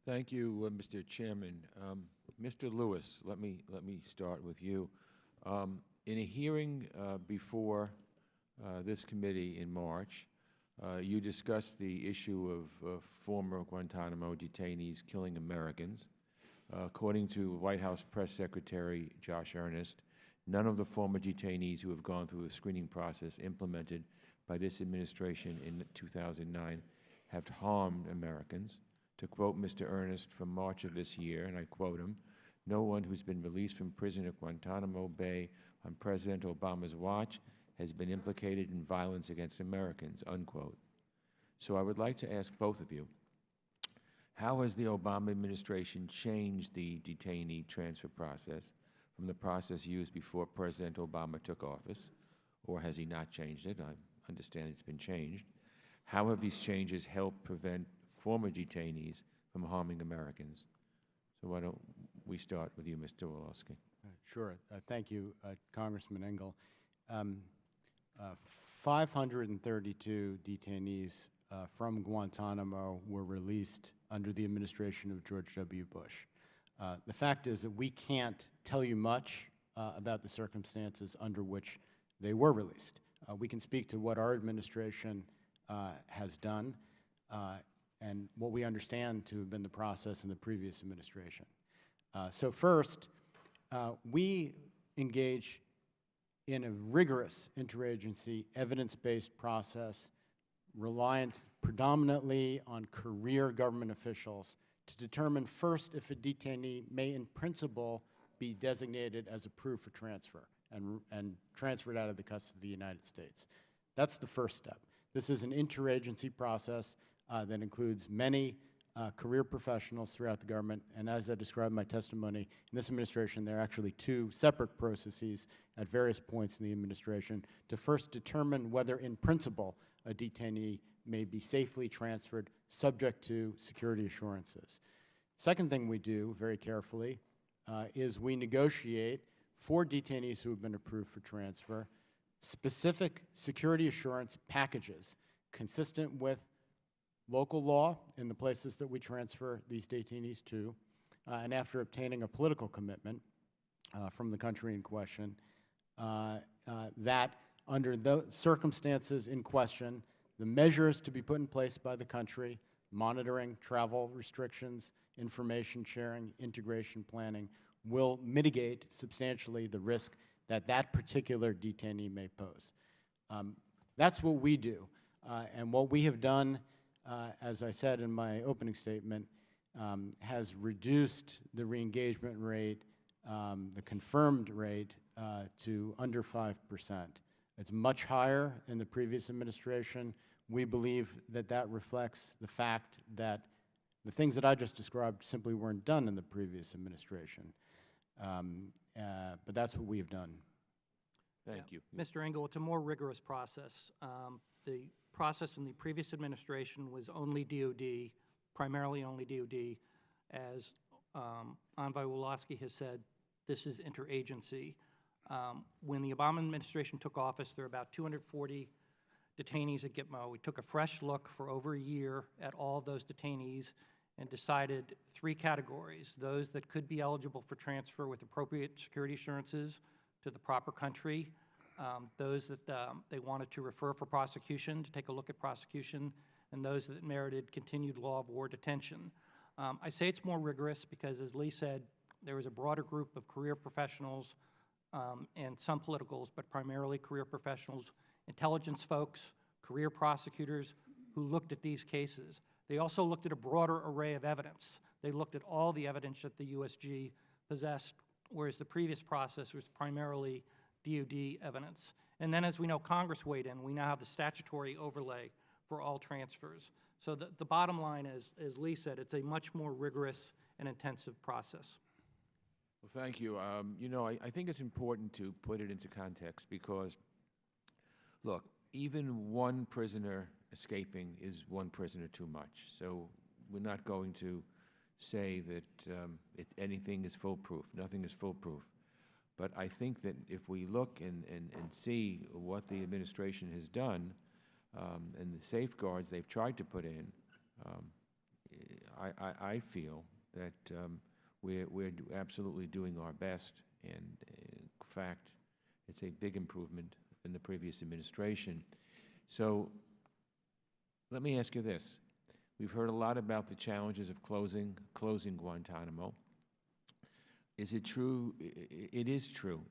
Thank you, Mr. Chairman. Mr. Lewis, let me start with you. In a hearing before this committee in March, you discussed the issue of former Guantanamo detainees killing Americans. According to White House Press Secretary Josh Earnest, none of the former detainees who have gone through a screening process implemented by this administration in 2009 have harmed Americans. To quote Mr. Earnest from March of this year, and I quote him, "No one who's been released from prison at Guantanamo Bay on President Obama's watch has been implicated in violence against Americans," unquote. So I would like to ask both of you, how has the Obama administration changed the detainee transfer process from the process used before President Obama took office, or has he not changed it? I understand it's been changed. How have these changes helped prevent former detainees from harming Americans? So why don't we start with you, Mr. Wolosky? Sure. Thank you, Congressman Engel. 532 detainees from Guantanamo were released under the administration of George W. Bush. The fact is that we can't tell you much about the circumstances under which they were released. We can speak to what our administration has done and what we understand to have been the process in the previous administration. So first, we engage in a rigorous interagency, evidence-based process reliant predominantly on career government officials to determine first if a detainee may in principle be designated as approved for transfer and transferred out of the custody of the United States. That's the first step. This is an interagency process that includes many career professionals throughout the government, and as I described in my testimony, in this administration there are actually two separate processes at various points in the administration to first determine whether in principle a detainee may be safely transferred subject to security assurances. Second thing we do very carefully is we negotiate for detainees who have been approved for transfer specific security assurance packages consistent with local law in the places that we transfer these detainees to, and after obtaining a political commitment from the country in question, that under the circumstances in question, the measures to be put in place by the country, monitoring, travel restrictions, information sharing, integration planning, will mitigate substantially the risk that that particular detainee may pose. That's what we do. And what we have done, as I said in my opening statement, has reduced the re-engagement rate, the confirmed rate, to under 5%. It's much higher in the previous administration. We believe that that reflects the fact that the things that I just described simply weren't done in the previous administration. But that's what we have done. Thank you. Mr. Engel, it's a more rigorous process. The process in the previous administration was only DOD, primarily only DOD. As Envoy Wolosky has said, this is interagency. When the Obama administration took office, there were about 240 detainees at Gitmo. We took a fresh look for over a year at all of those detainees and decided three categories: those that could be eligible for transfer with appropriate security assurances to the proper country, those that they wanted to refer for prosecution, to take a look at prosecution, and those that merited continued law of war detention. I say it's more rigorous because, as Lee said, there was a broader group of career professionals and some politicals, but primarily career professionals, intelligence folks, career prosecutors who looked at these cases. They also looked at a broader array of evidence. They looked at all the evidence that the USG possessed, whereas the previous process was primarily DOD evidence. And then, as we know, Congress weighed in. We now have the statutory overlay for all transfers. So the bottom line is, as Lee said, it's a much more rigorous and intensive process. Well, thank you. You know, I think it's important to put it into context because, look, even one prisoner escaping is one prisoner too much. So we're not going to say that anything is foolproof. Nothing is foolproof. But I think that if we look and see what the administration has done and the safeguards they've tried to put in, I feel that we're absolutely doing our best, and in fact, it's a big improvement in the previous administration. So let me ask you this. We've heard a lot about the challenges of closing Guantanamo. Is it true? It is true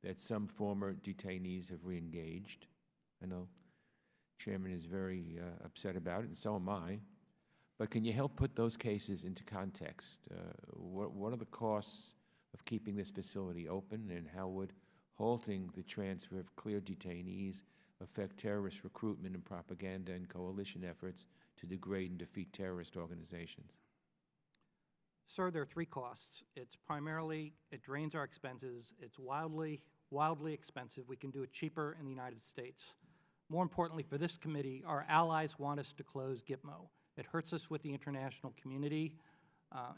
that some former detainees have reengaged. I know Chairman is very upset about it, and so am I. But can you help put those cases into context? What are the costs of keeping this facility open, and how would halting the transfer of clear detainees affect terrorist recruitment and propaganda and coalition efforts to degrade and defeat terrorist organizations? Sir, there are three costs. It's primarily, it drains our expenses. It's wildly expensive. We can do it cheaper in the United States. More importantly, for this committee, our allies want us to close Gitmo. It hurts us with the international community.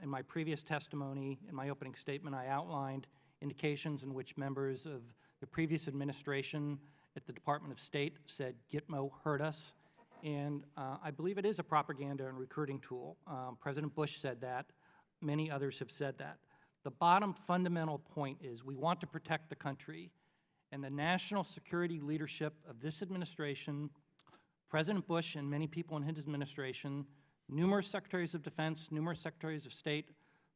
In my previous testimony, in my opening statement, I outlined indications in which members of the previous administration at the Department of State said Gitmo hurt us. And I believe it is a propaganda and recruiting tool. President Bush said that. Many others have said that. The bottom fundamental point is we want to protect the country, and the national security leadership of this administration, President Bush and many people in his administration, numerous secretaries of defense, numerous secretaries of state,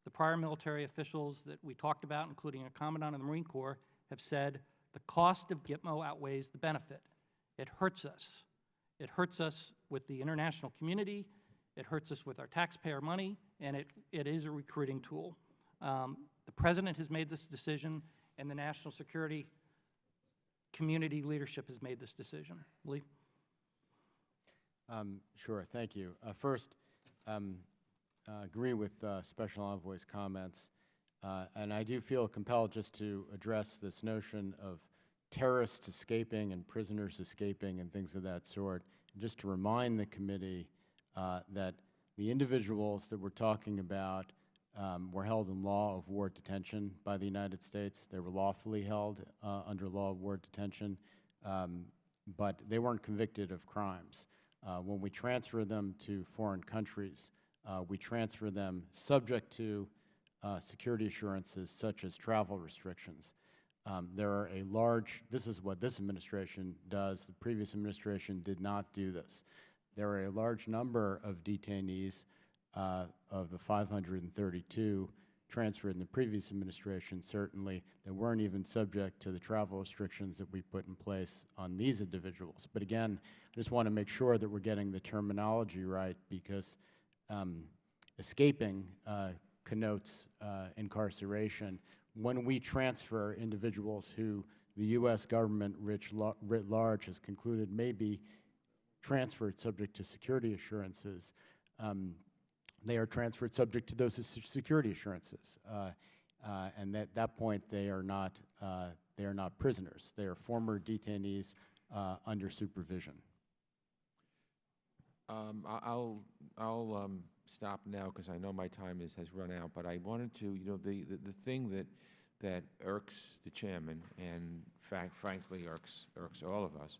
the prior military officials that we talked about, including a commandant of the Marine Corps, have said the cost of Gitmo outweighs the benefit. It hurts us. It hurts us with the international community. It hurts us with our taxpayer money, and it is a recruiting tool. The President has made this decision, and the national security community leadership has made this decision. Lee? Sure, thank you. First, agree with Special Envoy's comments, and I do feel compelled just to address this notion of terrorists escaping and prisoners escaping and things of that sort, and just to remind the committee that the individuals that we're talking about were held in law of war detention by the United States. They were lawfully held under law of war detention, but they weren't convicted of crimes. When we transfer them to foreign countries, we transfer them subject to security assurances such as travel restrictions. There are a large, this is what this administration does, the previous administration did not do this. There are a large number of detainees of the 532 transferred in the previous administration, certainly, that weren't even subject to the travel restrictions that we put in place on these individuals. But again, I just want to make sure that we're getting the terminology right, because escaping connotes incarceration. When we transfer individuals who the U.S. government writ large has concluded may be transferred subject to security assurances, they are transferred subject to those security assurances, and at that point they are not prisoners. They are former detainees under supervision. I'll stop now because I know my time has run out. But I wanted to, the thing that irks the chairman, and frankly irks all of us,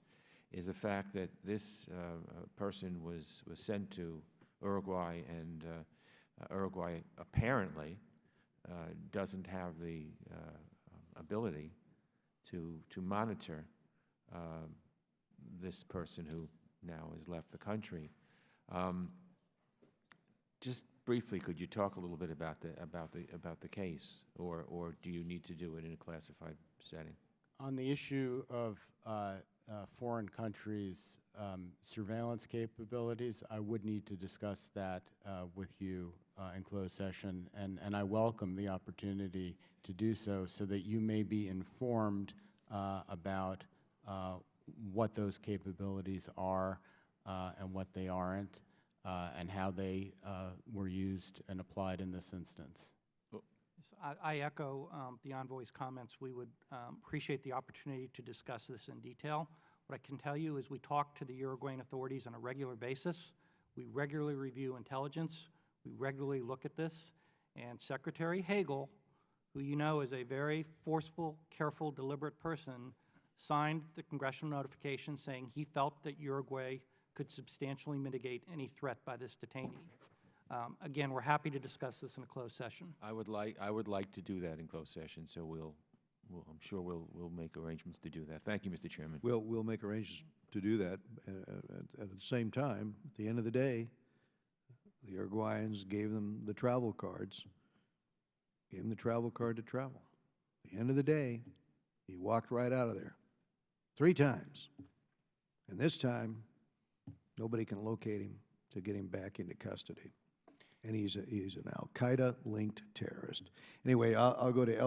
is the fact that this person was sent to Uruguay, and Uruguay apparently doesn't have the ability to monitor this person who now has left the country. Just briefly, could you talk a little bit about the case, or do you need to do it in a classified setting? On the issue of foreign countries' surveillance capabilities, I would need to discuss that with you in closed session, and I welcome the opportunity to do so that you may be informed about what those capabilities are and what they aren't, and how they were used and applied in this instance. I echo the envoy's comments. We would appreciate the opportunity to discuss this in detail. What I can tell you is we talk to the Uruguayan authorities on a regular basis. We regularly review intelligence. We regularly look at this. And Secretary Hagel, who you know is a very forceful, careful, deliberate person, signed the congressional notification saying he felt that Uruguay could substantially mitigate any threat by this detainee. Again, we're happy to discuss this in a closed session. I would like to do that in closed session, so I'm sure we'll make arrangements to do that. Thank you, Mr. Chairman. We'll make arrangements to do that. At the same time, at the end of the day, the Uruguayans gave them the travel cards, gave them the travel card to travel. At the end of the day, he walked right out of there 3 times. And this time, nobody can locate him to get him back into custody. And he's an al-Qaeda-linked terrorist. Anyway, I'll go to Eliot.